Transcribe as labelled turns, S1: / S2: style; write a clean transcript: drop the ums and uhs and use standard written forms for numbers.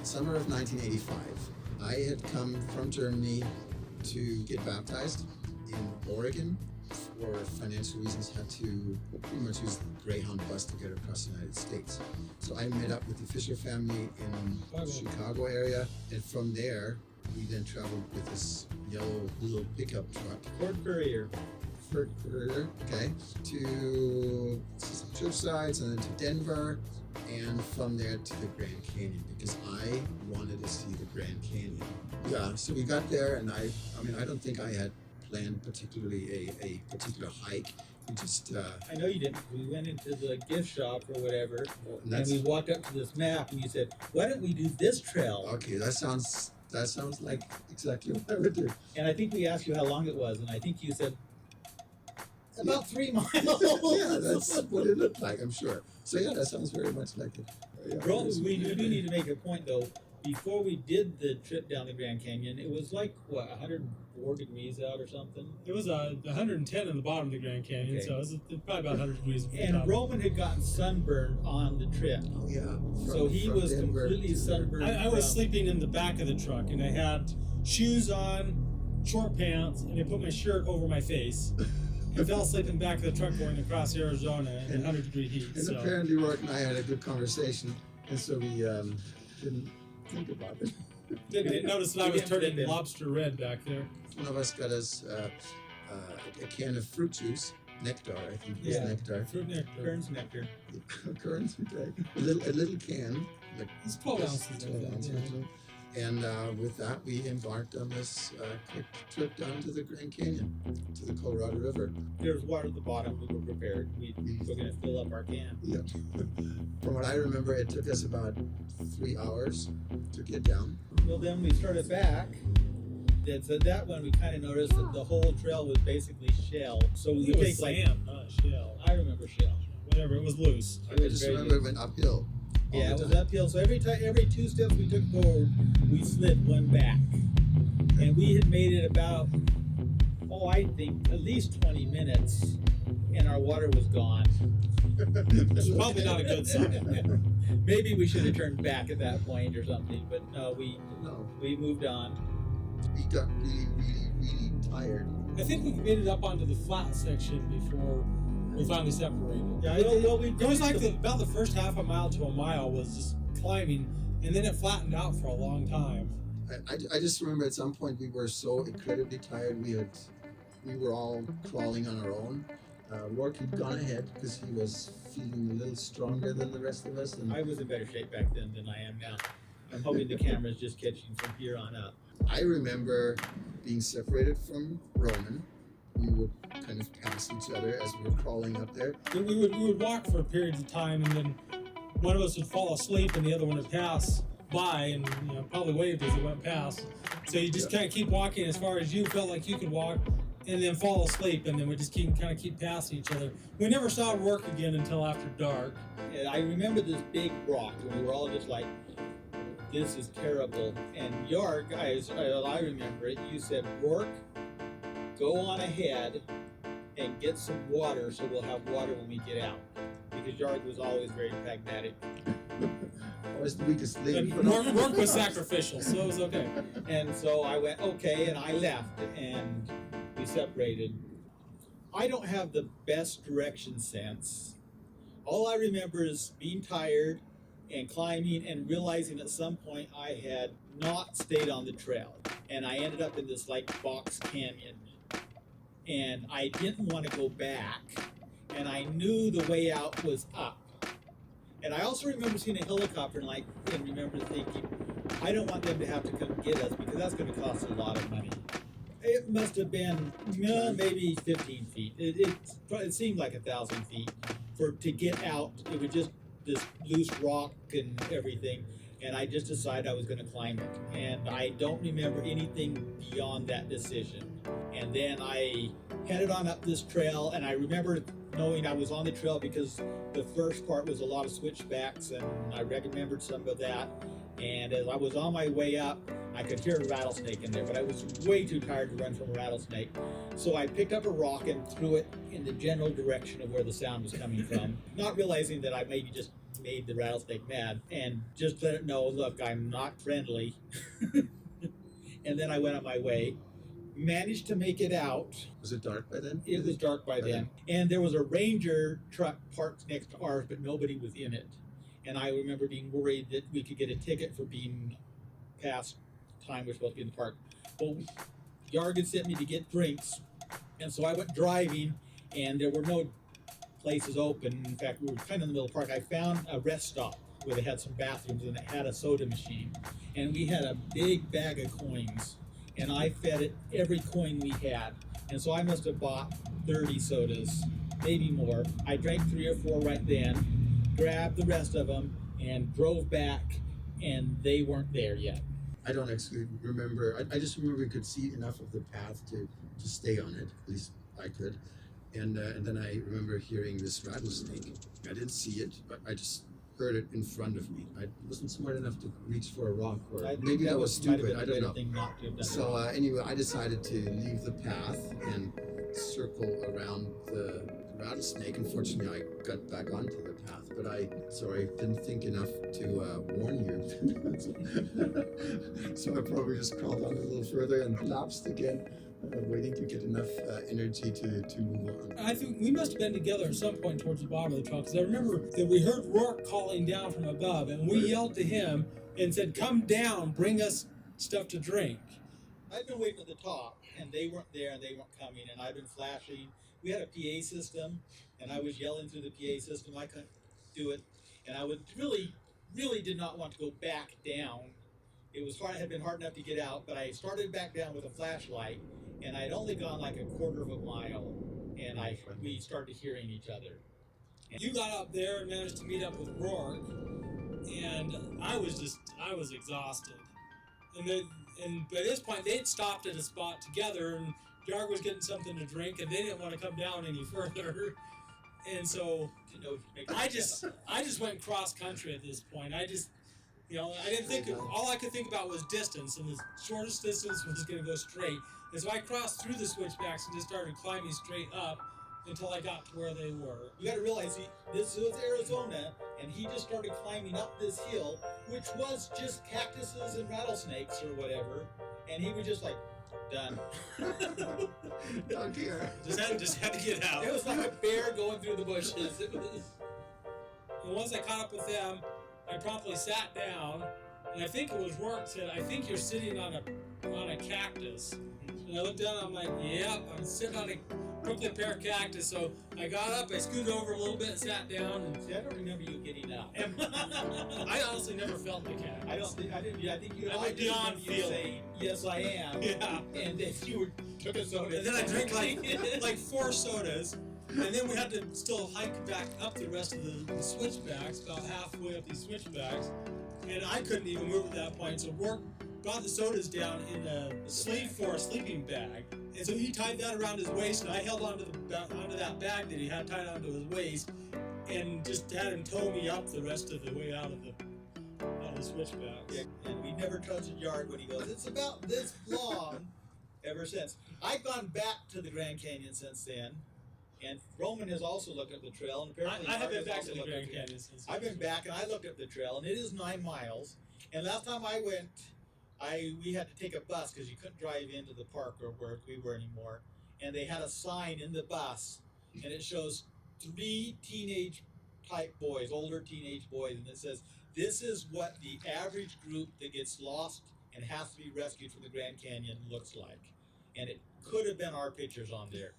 S1: Summer of 1985. I had come from Germany to get baptized in Oregon. For financial reasons, had to pretty much use the Greyhound bus to get across the United States. So I met up with the Fisher family in the Chicago area, and from there, we then traveled with this yellow little pickup truck.
S2: Ford Courier,
S1: okay, to some church sites and then to Denver, and from there to the Grand Canyon because I wanted to see the Grand Canyon. Yeah, so we got there, and I don't think I had planned particularly a particular hike. We just
S2: I know you didn't. We went into the gift shop or whatever, and we walked up to this map, and you said, "Why don't we do this trail?"
S1: Okay, that sounds like exactly what I would do.
S2: And I think we asked you how long it was, and I think you said about 3 miles.
S1: Yeah, that's what it looked like, I'm sure. So yeah, that sounds very much like it. Yeah,
S2: Bro, we do need to make a point though. Before we did the trip down the Grand Canyon, it was like, what, 104 degrees out or something?
S3: It was 110 in the bottom of the Grand Canyon,
S2: Okay.
S3: so it was probably about 100 degrees.
S2: And Roman had gotten sunburned on the trip.
S1: Oh yeah.
S2: So he was
S1: Denver
S2: completely
S1: to-
S2: sunburned.
S3: I was sleeping in the back of the truck, and I had shoes on, short pants, and I put my shirt over my face. I fell asleep in the back of the truck going across Arizona in 100-degree heat.
S1: And
S3: So.
S1: apparently Roark and I had a good conversation, and so we didn't think about it.
S3: Didn't notice that I was turning lobster red back there.
S1: One of us got us a can of fruit juice, nectar, I think it was
S2: Yeah.
S1: nectar.
S3: Fruit nectar.
S2: Kern's nectar.
S1: Currants, okay. A little can, like
S3: It's 12 ounces.
S1: 12
S3: I think,
S1: ounces.
S3: yeah.
S1: And with that, we embarked on this quick trip down to the Grand Canyon, to the Colorado River.
S2: There was water at the bottom. We were prepared. We were going to fill up our can.
S1: Yeah. From what I remember, it took us about 3 hours to get down.
S2: Well, then we started back. That's at that one we kind of noticed that the whole trail was basically shell. So we
S3: It
S2: would
S3: was
S2: take like,
S3: sand, not shell.
S2: I remember shell.
S3: Whatever, it was loose.
S1: I just remember it went uphill. all
S2: Yeah,
S1: the
S2: it was
S1: time.
S2: uphill. So every 2 steps we took forward, we slid one back. And we had made it about, I think at least 20 minutes, and our water was gone.
S3: It's probably not a good sign.
S2: Maybe we should have turned back at that point or something, but no,
S1: No,
S2: we moved on.
S1: we got really tired.
S3: I think we made it up onto the flat section before we finally separated.
S2: Yeah, we
S3: It was like about the first half a mile to a mile was just climbing, and then it flattened out for a long time.
S1: I just remember at some point we were so incredibly tired. We were all crawling on our own. Roark had gone ahead because he was feeling a little stronger than the rest of us. And
S2: I was in better shape back then than I am now. I'm hoping the camera's just catching from here on up.
S1: I remember being separated from Roman. We would kind of pass each other as we were crawling up there.
S3: We would walk for periods of time, and then one of us would fall asleep, and the other one would pass by, and probably waved as it went past. So you just kind of keep walking as far as you felt like you could walk, and then fall asleep, and then we just keep passing each other. We never saw Roark again until after dark.
S2: And I remember this big rock, and we were all just like, this is terrible. And Joerg, I remember it, you said, Roark, go on ahead and get some water so we'll have water when we get out. Because Joerg was always very pragmatic.
S1: I was the weakest link.
S3: And Roark was sacrificial, so it was okay.
S2: And so I went, okay, and I left, and we separated. I don't have the best direction sense. All I remember is being tired and climbing and realizing at some point I had not stayed on the trail. And I ended up in this like box canyon. And I didn't want to go back. And I knew the way out was up. And I also remember seeing a helicopter and remember thinking, I don't want them to have to come get us because that's going to cost a lot of money. It must have been maybe 15 feet. It seemed like 1,000 feet to get out. It was just this loose rock and everything. And I just decided I was going to climb it. And I don't remember anything beyond that decision. And then I headed on up this trail, and I remember knowing I was on the trail because the first part was a lot of switchbacks, and I remembered some of that. And as I was on my way up, I could hear a rattlesnake in there, but I was way too tired to run from a rattlesnake. So I picked up a rock and threw it in the general direction of where the sound was coming from, not realizing that I maybe just made the rattlesnake mad, and just let it know, look, I'm not friendly. And then I went on my way. Managed to make it out.
S1: Was it dark by then?
S2: It was dark by then. And there was a ranger truck parked next to ours, but nobody was in it. And I remember being worried that we could get a ticket for being past time we're supposed to be in the park. Well, Joerg had sent me to get drinks, and so I went driving, and there were no places open. In fact, we were kind of in the middle of the park. I found a rest stop where they had some bathrooms, and it had a soda machine. And we had a big bag of coins, and I fed it every coin we had. And so I must have bought 30 sodas, maybe more. I drank 3 or 4 right then, grabbed the rest of them, and drove back, and they weren't there yet.
S1: I don't actually remember. I just remember we could see enough of the path to stay on it. At least I could. And then I remember hearing this rattlesnake. I didn't see it, but I just heard it in front of me. I wasn't smart enough to reach for a rock, or maybe that was stupid. I don't know. So anyway, I decided to leave the path and circle around the rattlesnake. Unfortunately, I got back onto the path, but I didn't think enough to warn you. So I probably just crawled on a little further and lapsed again. Waiting to get enough energy to move on.
S3: I think we must have been together at some point towards the bottom of the trail, because I remember that we heard Roark calling down from above, and we yelled to him and said, "Come down, bring us stuff to drink."
S2: I'd been waiting at the top, and they weren't there, and they weren't coming, and I'd been flashing. We had a PA system, and I was yelling through the PA system. I couldn't do it, and I would really did not want to go back down. It was hard. It had been hard enough to get out, but I started back down with a flashlight. And I'd only gone like a quarter of a mile, and we started hearing each other.
S3: And you got up there and managed to meet up with Roark, and I was exhausted. And by this point, they'd stopped at a spot together, and Joerg was getting something to drink, and they didn't want to come down any further. And so I just went cross country at this point. I didn't think. All I could think about was distance, and the shortest distance was going to go straight. And so I crossed through the switchbacks and just started climbing straight up until I got to where they were.
S2: You got to realize, this was Arizona, and he just started climbing up this hill, which was just cactuses and rattlesnakes or whatever, and he was just like, done.
S1: Oh dear.
S3: Just had to get out.
S2: It was like a bear going through the bushes. It was.
S3: And once I caught up with them, I promptly sat down, and I think it was Roark said, "I think you're sitting on a cactus." And I looked down and I'm like, "Yep, I'm sitting on a Brooklyn pear cactus." So I got up, I scooted over a little bit, sat down, and
S2: See, I don't remember you getting up.
S3: and I honestly never felt the cactus.
S2: I think you.
S3: I'm beyond feeling.
S2: Saying, "Yes, I am."
S3: Yeah.
S2: And then you took a soda.
S3: And then I drank like 4 sodas, and then we had to still hike back up the rest of the switchbacks, about halfway up these switchbacks, and I couldn't even move at that point. So Roark got the sodas down in a sleeve for a sleeping bag, and so he tied that around his waist, and I held onto that bag that he had tied onto his waist, and just had him tow me up the rest of the way out of the switchbacks.
S2: Yeah, and we never trusted Joerg when he goes, "It's about this long." Ever since, I've gone back to the Grand Canyon since then, and Roman has also looked up the trail, and apparently
S3: I have been
S2: Joerg has
S3: back
S2: also
S3: to the
S2: looked
S3: Grand
S2: up
S3: Canyon since.
S2: I've been back, and I looked up the trail, and it is 9 miles. And last time I went, we had to take a bus because you couldn't drive into the park or where we were anymore. And they had a sign in the bus, and it shows 3 teenage type boys, older teenage boys, and it says, "This is what the average group that gets lost and has to be rescued from the Grand Canyon looks like." And it could have been our pictures on there.